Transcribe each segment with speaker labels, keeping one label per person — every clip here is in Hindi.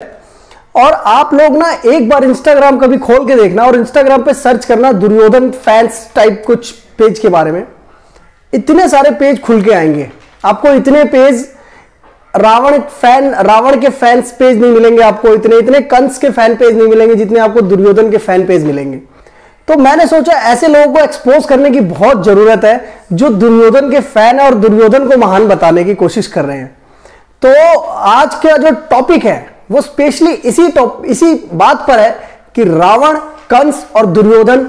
Speaker 1: और आप लोग ना एक बार इंस्टाग्राम कभी खोल के देखना और इंस्टाग्राम पे सर्च करना दुर्योधन फैंस टाइप कुछ पेज के बारे में, इतने सारे पेज खुल के आएंगे आपको। इतने पेज रावण के फैंस पेज नहीं मिलेंगे आपको, इतने कंस के फैन पेज नहीं मिलेंगे जितने आपको दुर्योधन के फैन पेज मिलेंगे। तो मैंने सोचा ऐसे लोगों को एक्सपोज करने की बहुत जरूरत है जो दुर्योधन के फैन है और दुर्योधन को महान बताने की कोशिश कर रहे हैं। तो आज का जो टॉपिक है वो स्पेशली इसी बात पर है कि रावण, कंस और दुर्योधन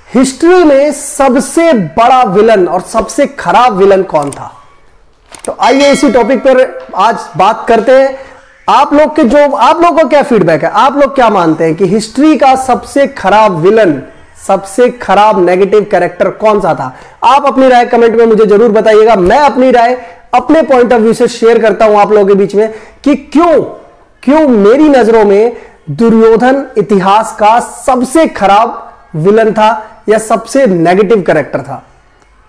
Speaker 1: हिस्ट्री में सबसे बड़ा विलन और सबसे खराब विलन कौन था। तो आइए इसी टॉपिक पर आज बात करते हैं। आप लोग का क्या फीडबैक है, आप लोग क्या मानते हैं कि हिस्ट्री का सबसे खराब विलन, सबसे खराब नेगेटिव कैरेक्टर कौन सा था? आप अपनी राय कमेंट में मुझे जरूर बताइएगा। मैं अपनी राय अपने पॉइंट ऑफ व्यू से शेयर करता हूं आप लोगों के बीच में कि क्यों मेरी नजरों में दुर्योधन इतिहास का सबसे खराब विलन था या सबसे नेगेटिव कैरेक्टर था।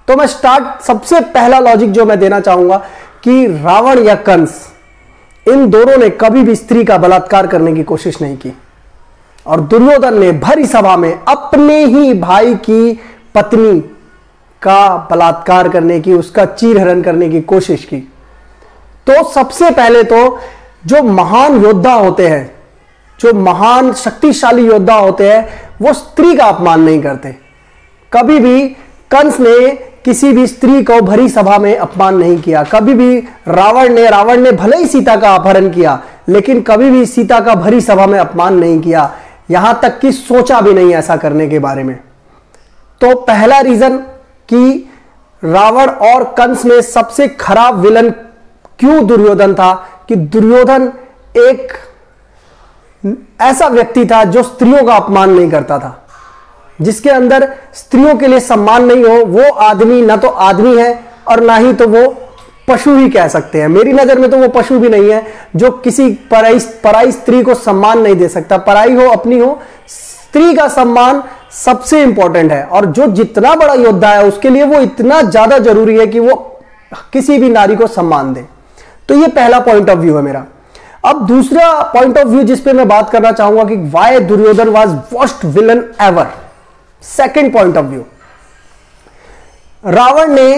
Speaker 1: तो मैं सबसे पहला लॉजिक जो मैं देना चाहूंगा कि रावण या कंस, इन दोनों ने कभी भी स्त्री का बलात्कार करने की कोशिश नहीं की और दुर्योधन ने भरी सभा में अपने ही भाई की पत्नी का बलात्कार करने की, उसका चीरहरण करने की कोशिश की। तो सबसे पहले तो जो महान योद्धा होते हैं, जो महान शक्तिशाली योद्धा होते हैं, वो स्त्री का अपमान नहीं करते। कभी भी कंस ने किसी भी स्त्री को भरी सभा में अपमान नहीं किया। कभी भी रावण ने भले ही सीता का अपहरण किया लेकिन कभी भी सीता का भरी सभा में अपमान नहीं किया, यहां तक कि सोचा भी नहीं ऐसा करने के बारे में। तो पहला रीजन कि रावण और कंस में सबसे खराब विलन क्यों दुर्योधन था कि दुर्योधन एक ऐसा व्यक्ति था जो स्त्रियों का अपमान नहीं करता था, जिसके अंदर स्त्रियों के लिए सम्मान नहीं हो। वो आदमी ना तो आदमी है और ना ही तो वो पशु ही कह सकते हैं। मेरी नजर में तो वो पशु भी नहीं है जो किसी पराई स्त्री को सम्मान नहीं दे सकता। पराई हो अपनी हो, स्त्री का सम्मान सबसे इंपॉर्टेंट है और जो जितना बड़ा योद्धा है उसके लिए वो इतना ज्यादा जरूरी है कि वो किसी भी नारी को सम्मान दे। तो ये पहला पॉइंट ऑफ व्यू है मेरा। अब दूसरा पॉइंट ऑफ व्यू जिस पे मैं बात करना चाहूंगा कि why Duryodhan was worst villain ever. Second point of view, Ravan ने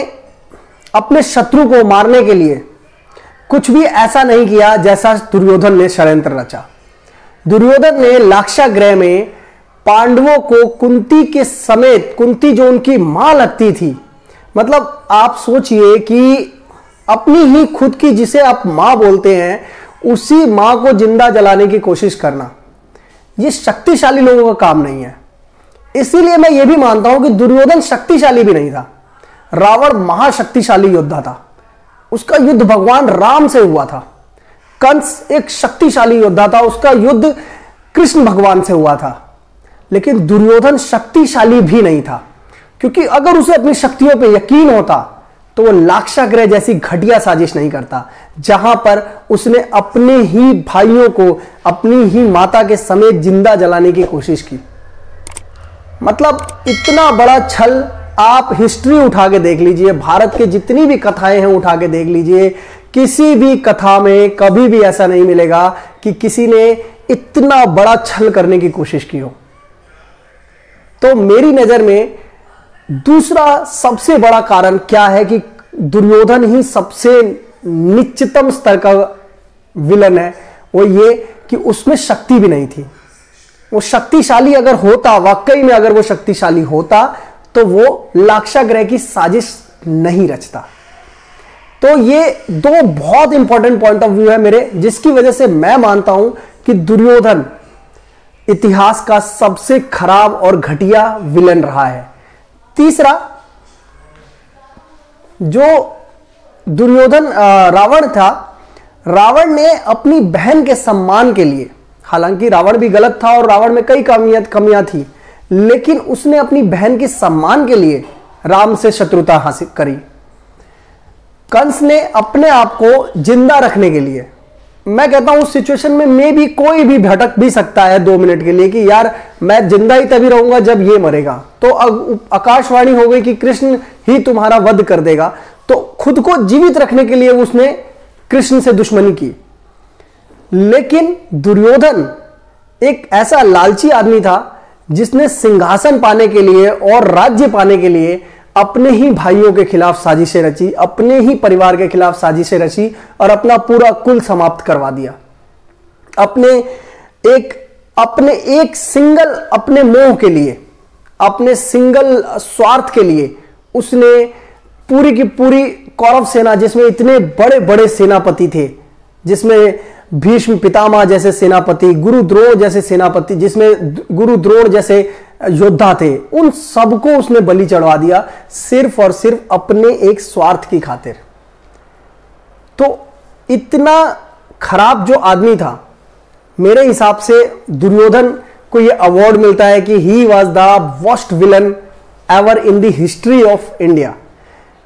Speaker 1: अपने शत्रु को मारने के लिए कुछ भी ऐसा नहीं किया जैसा दुर्योधन ने षड्यंत्र रचा। दुर्योधन ने लाक्षागृह में पांडवों को कुंती के समेत, कुंती जो उनकी मां लगती थी, मतलब आप सोचिए कि अपनी ही खुद की, जिसे आप मां बोलते हैं, उसी मां को जिंदा जलाने की कोशिश करना, यह शक्तिशाली लोगों का काम नहीं है। इसीलिए मैं यह भी मानता हूं कि दुर्योधन शक्तिशाली भी नहीं था, रावण महाशक्तिशाली योद्धा था, उसका युद्ध भगवान राम से हुआ था। कंस एक शक्तिशाली योद्धा था, उसका युद्ध कृष्ण भगवान से हुआ था। लेकिन दुर्योधन शक्तिशाली भी नहीं था, क्योंकि अगर उसे अपनी शक्तियों पर यकीन होता तो वो लाक्षागृह जैसी घटिया साजिश नहीं करता, जहां पर उसने अपने ही भाइयों को अपनी ही माता के समेत जिंदा जलाने की कोशिश की। मतलब इतना बड़ा छल आप हिस्ट्री उठा के देख लीजिए, भारत के जितनी भी कथाएं हैं उठा के देख लीजिए, किसी भी कथा में कभी भी ऐसा नहीं मिलेगा कि किसी ने इतना बड़ा छल करने की कोशिश की हो। तो मेरी नजर में दूसरा सबसे बड़ा कारण क्या है कि दुर्योधन ही सबसे निच्चतम स्तर का विलन है, वो ये कि उसमें शक्ति भी नहीं थी। वो शक्तिशाली अगर होता, वाकई में अगर वो शक्तिशाली होता तो वो लाक्षागृह की साजिश नहीं रचता। तो ये दो बहुत इंपॉर्टेंट पॉइंट ऑफ व्यू है मेरे, जिसकी वजह से मैं मानता हूं कि दुर्योधन इतिहास का सबसे खराब और घटिया विलन रहा है। तीसरा, जो दुर्योधन रावण था, रावण ने अपनी बहन के सम्मान के लिए, हालांकि रावण भी गलत था और रावण में कई कमियां थी, लेकिन उसने अपनी बहन के सम्मान के लिए राम से शत्रुता हासिल करी। कंस ने अपने आप को जिंदा रखने के लिए, मैं कहता हूं उस सिचुएशन में मे भी कोई भी भटक भी सकता है 2 मिनट के लिए कि यार मैं जिंदा ही तभी रहूंगा जब ये मरेगा, तो आकाशवाणी हो गई कि कृष्ण ही तुम्हारा वध कर देगा, तो खुद को जीवित रखने के लिए उसने कृष्ण से दुश्मनी की। लेकिन दुर्योधन एक ऐसा लालची आदमी था जिसने सिंहासन पाने के लिए और राज्य पाने के लिए अपने ही भाइयों के खिलाफ साजिशें रची, अपने ही परिवार के खिलाफ साजिशें रची और अपना पूरा कुल समाप्त करवा दिया। अपने मोह के लिए, अपने सिंगल स्वार्थ के लिए उसने पूरी की पूरी कौरव सेना, जिसमें इतने बड़े बड़े सेनापति थे, जिसमें भीष्म पितामह जैसे सेनापति, गुरु द्रोण जैसे सेनापति, जिसमें गुरु द्रोण जैसे योद्धा थे, उन सबको उसने बलि चढ़वा दिया सिर्फ और सिर्फ अपने एक स्वार्थ की खातिर। तो इतना खराब जो आदमी था, मेरे हिसाब से दुर्योधन को यह अवार्ड मिलता है कि he was the worst villain ever in the history of India.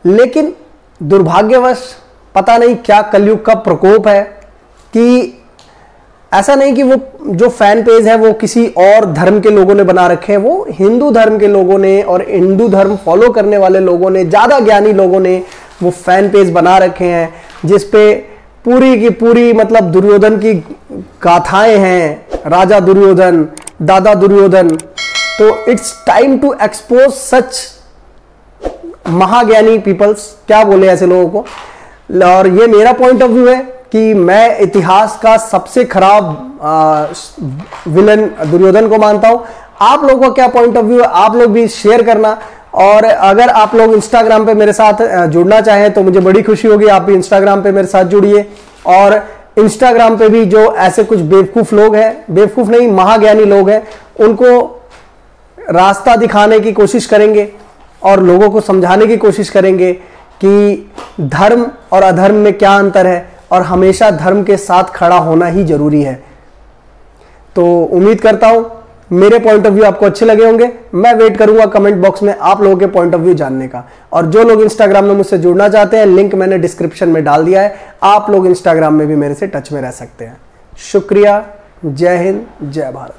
Speaker 1: लेकिन दुर्भाग्यवश पता नहीं क्या कलयुग का प्रकोप है कि ऐसा नहीं कि वो जो फैन पेज है वो किसी और धर्म के लोगों ने बना रखे हैं, वो हिंदू धर्म के लोगों ने और हिंदू धर्म फॉलो करने वाले लोगों ने, ज्यादा ज्ञानी लोगों ने वो फैन पेज बना रखे हैं, जिसपे पूरी की पूरी मतलब दुर्योधन की गाथाएं हैं, राजा दुर्योधन, दादा दुर्योधन। तो it's time to expose such महाज्ञानी पीपल्स, क्या बोले ऐसे लोगों को। और ये मेरा पॉइंट ऑफ व्यू है कि मैं इतिहास का सबसे खराब विलन दुर्योधन को मानता हूं। आप लोगों का क्या पॉइंट ऑफ व्यू है, आप लोग भी शेयर करना। और अगर आप लोग इंस्टाग्राम पे मेरे साथ जुड़ना चाहें तो मुझे बड़ी खुशी होगी, आप भी इंस्टाग्राम पे मेरे साथ जुड़िए। और इंस्टाग्राम पे भी जो ऐसे कुछ बेवकूफ लोग हैं, बेवकूफ नहीं महाज्ञानी लोग हैं, उनको रास्ता दिखाने की कोशिश करेंगे और लोगों को समझाने की कोशिश करेंगे कि धर्म और अधर्म में क्या अंतर है और हमेशा धर्म के साथ खड़ा होना ही जरूरी है। तो उम्मीद करता हूं मेरे पॉइंट ऑफ व्यू आपको अच्छे लगे होंगे। मैं वेट करूंगा कमेंट बॉक्स में आप लोगों के पॉइंट ऑफ व्यू जानने का। और जो लोग इंस्टाग्राम में मुझसे जुड़ना चाहते हैं, लिंक मैंने डिस्क्रिप्शन में डाल दिया है, आप लोग इंस्टाग्राम में भी मेरे से टच में रह सकते हैं। शुक्रिया, जय हिंद, जय भारत।